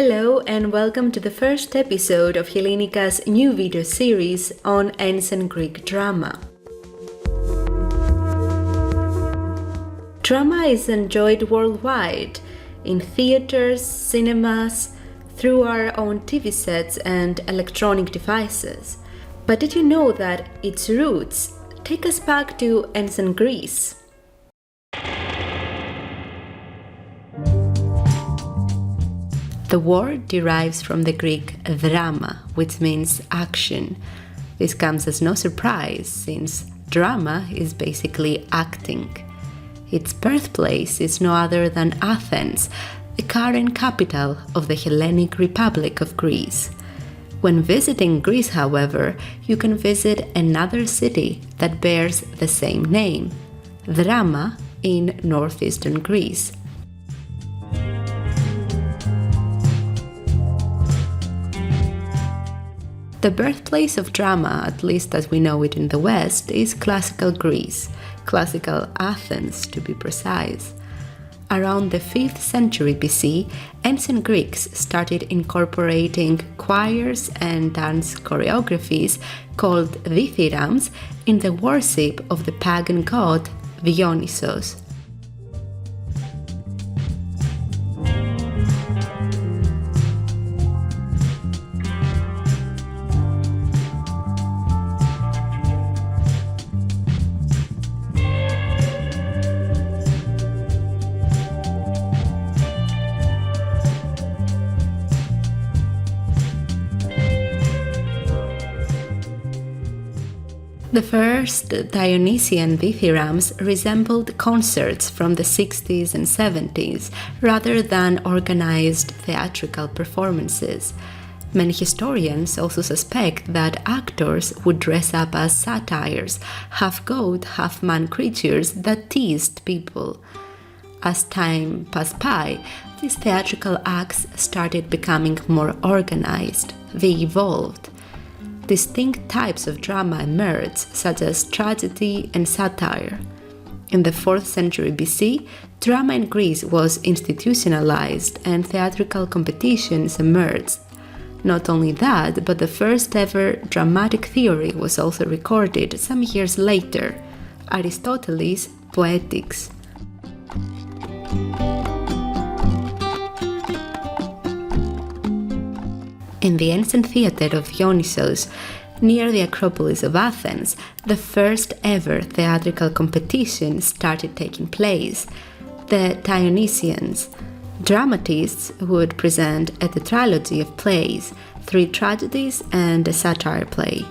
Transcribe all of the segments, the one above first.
Hello and welcome to the first episode of Helinika's new video series on ancient Greek drama. Drama is enjoyed worldwide, in theaters, cinemas, through our own TV sets and electronic devices. But did you know that its roots take us back to ancient Greece? The word derives from the Greek drama, which means action. This comes as no surprise, since drama is basically acting. Its birthplace is no other than Athens, the current capital of the Hellenic Republic of Greece. When visiting Greece, however, you can visit another city that bears the same name, Drama, in northeastern Greece. The birthplace of drama, at least as we know it in the West, is classical Greece, classical Athens to be precise. Around the 5th century BC, ancient Greeks started incorporating choirs and dance choreographies called dithyrambs in the worship of the pagan god Dionysos. The first Dionysian dithyrambs resembled concerts from the 60s and 70s rather than organized theatrical performances. Many historians also suspect that actors would dress up as satyrs, half-goat, half-man creatures that teased people. As time passed by, these theatrical acts started becoming more organized. They evolved. Distinct types of drama emerged, such as tragedy and satire. In the 4th century BC, drama in Greece was institutionalized and theatrical competitions emerged. Not only that, but the first ever dramatic theory was also recorded some years later, Aristotle's Poetics. In the ancient theatre of Dionysos, near the Acropolis of Athens, the first ever theatrical competition started taking place. The Dionysians, dramatists would present a tetralogy of plays, 3 tragedies and a satire play.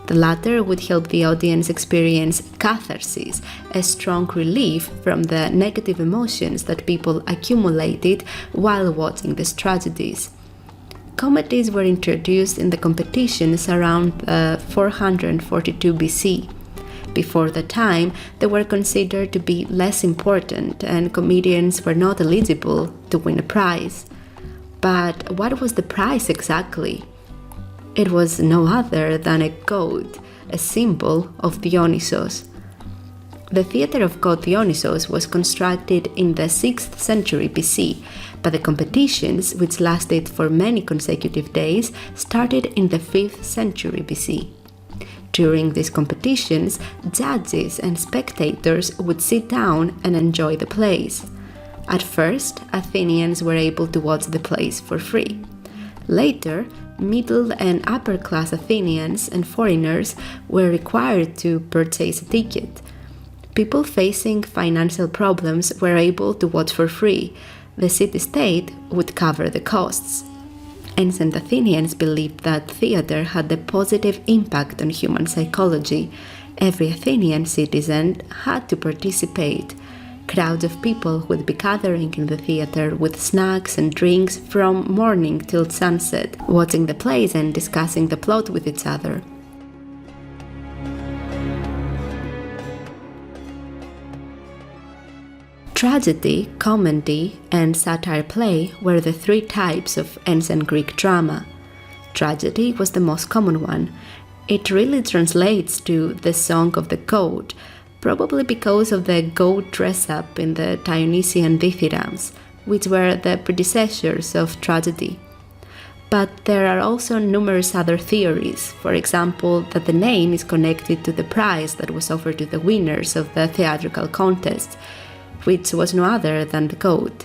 The latter would help the audience experience catharsis, a strong relief from the negative emotions that people accumulated while watching these tragedies. Comedies were introduced in the competitions around 442 BC. Before the time, they were considered to be less important and comedians were not eligible to win a prize. But what was the prize exactly? It was no other than a goat, a symbol of Dionysos. The theatre of god Dionysos was constructed in the 6th century BC, but the competitions, which lasted for many consecutive days, started in the 5th century BC. During these competitions, judges and spectators would sit down and enjoy the plays. At first, Athenians were able to watch the plays for free. Later, middle and upper class Athenians and foreigners were required to purchase a ticket. People facing financial problems were able to watch for free. The city-state would cover the costs. Ancient Athenians believed that theatre had a positive impact on human psychology. Every Athenian citizen had to participate. Crowds of people would be gathering in the theatre with snacks and drinks from morning till sunset, watching the plays and discussing the plot with each other. Tragedy, comedy, and satire play were the 3 types of ancient Greek drama. Tragedy was the most common one. It really translates to the song of the goat, probably because of the goat dress-up in the Dionysian dithyrambs, which were the predecessors of tragedy. But there are also numerous other theories, for example, that the name is connected to the prize that was offered to the winners of the theatrical contest, which was no other than the goat.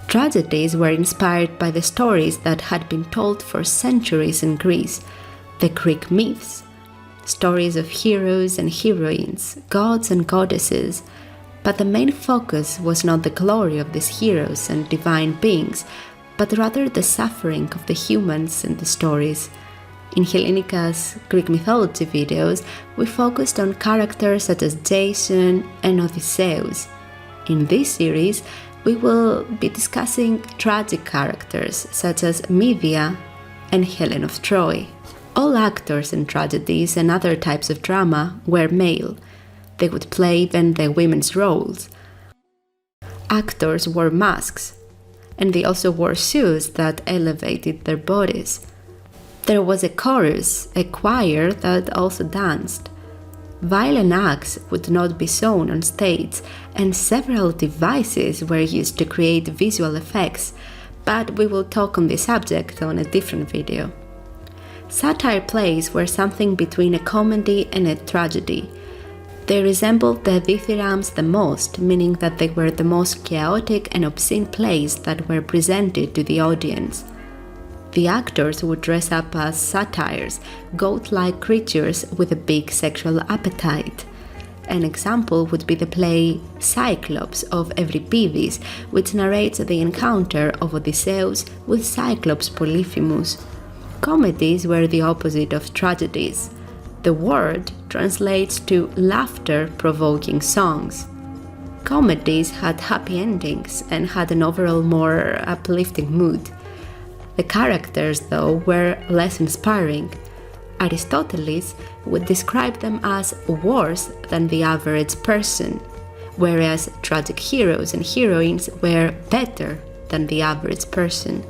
Tragedies were inspired by the stories that had been told for centuries in Greece, the Greek myths, stories of heroes and heroines, gods and goddesses, but the main focus was not the glory of these heroes and divine beings, but rather the suffering of the humans in the stories. In Helinika's Greek mythology videos, we focused on characters such as Jason and Odysseus. In this series, we will be discussing tragic characters such as Medea and Helen of Troy. All actors in tragedies and other types of drama were male. They would play even the women's roles. Actors wore masks, and they also wore shoes that elevated their bodies. There was a chorus, a choir that also danced. Violent acts would not be shown on stage, and several devices were used to create visual effects, but we will talk on this subject on a different video. Satire plays were something between a comedy and a tragedy. They resembled the dithyrambs the most, meaning that they were the most chaotic and obscene plays that were presented to the audience. The actors would dress up as satyrs, goat-like creatures with a big sexual appetite. An example would be the play Cyclops of Euripides, which narrates the encounter of Odysseus with Cyclops Polyphemus. Comedies were the opposite of tragedies. The word translates to laughter-provoking songs. Comedies had happy endings and had an overall more uplifting mood. The characters, though, were less inspiring. Aristotle would describe them as worse than the average person, whereas tragic heroes and heroines were better than the average person.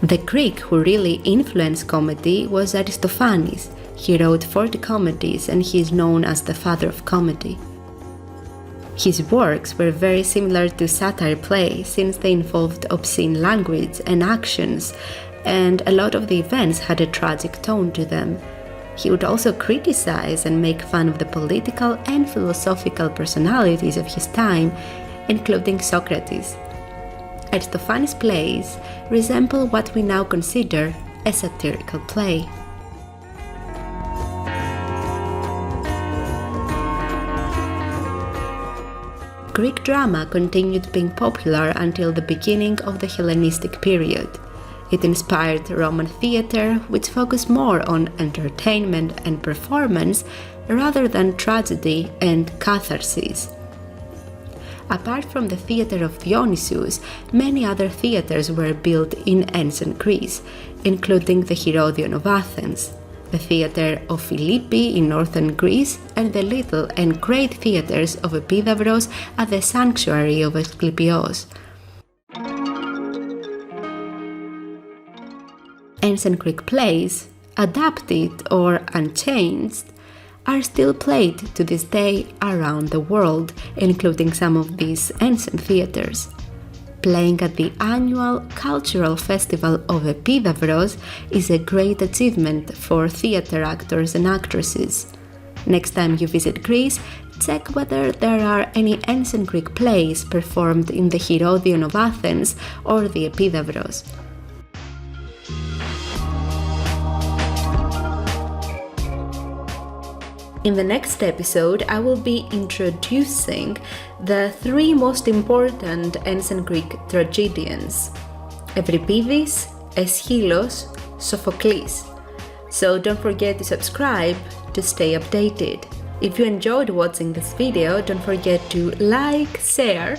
The Greek who really influenced comedy was Aristophanes. He wrote 40 comedies and he is known as the father of comedy. His works were very similar to satire plays since they involved obscene language and actions, and a lot of the events had a tragic tone to them. He would also criticize and make fun of the political and philosophical personalities of his time, including Socrates. Aristophanes' plays resemble what we now consider a satirical play. Greek drama continued being popular until the beginning of the Hellenistic period. It inspired Roman theatre, which focused more on entertainment and performance rather than tragedy and catharsis. Apart from the theatre of Dionysius, many other theatres were built in ancient Greece, including the Herodion of Athens, the theatre of Philippi in northern Greece, and the little and great theatres of Epidavros at the sanctuary of Asclepios. Ancient Greek plays, adapted or unchanged, are still played to this day around the world, including some of these ancient theatres. Playing at the annual cultural festival of Epidavros is a great achievement for theatre actors and actresses. Next time you visit Greece, check whether there are any ancient Greek plays performed in the Herodion of Athens or the Epidavros. In the next episode, I will be introducing the 3 most important ancient Greek tragedians: Euripides, Aeschylus, Sophocles. So don't forget to subscribe to stay updated. If you enjoyed watching this video, don't forget to like, share,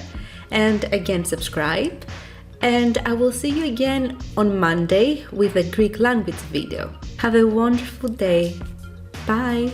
and again subscribe. And I will see you again on Monday with a Greek language video. Have a wonderful day. Bye!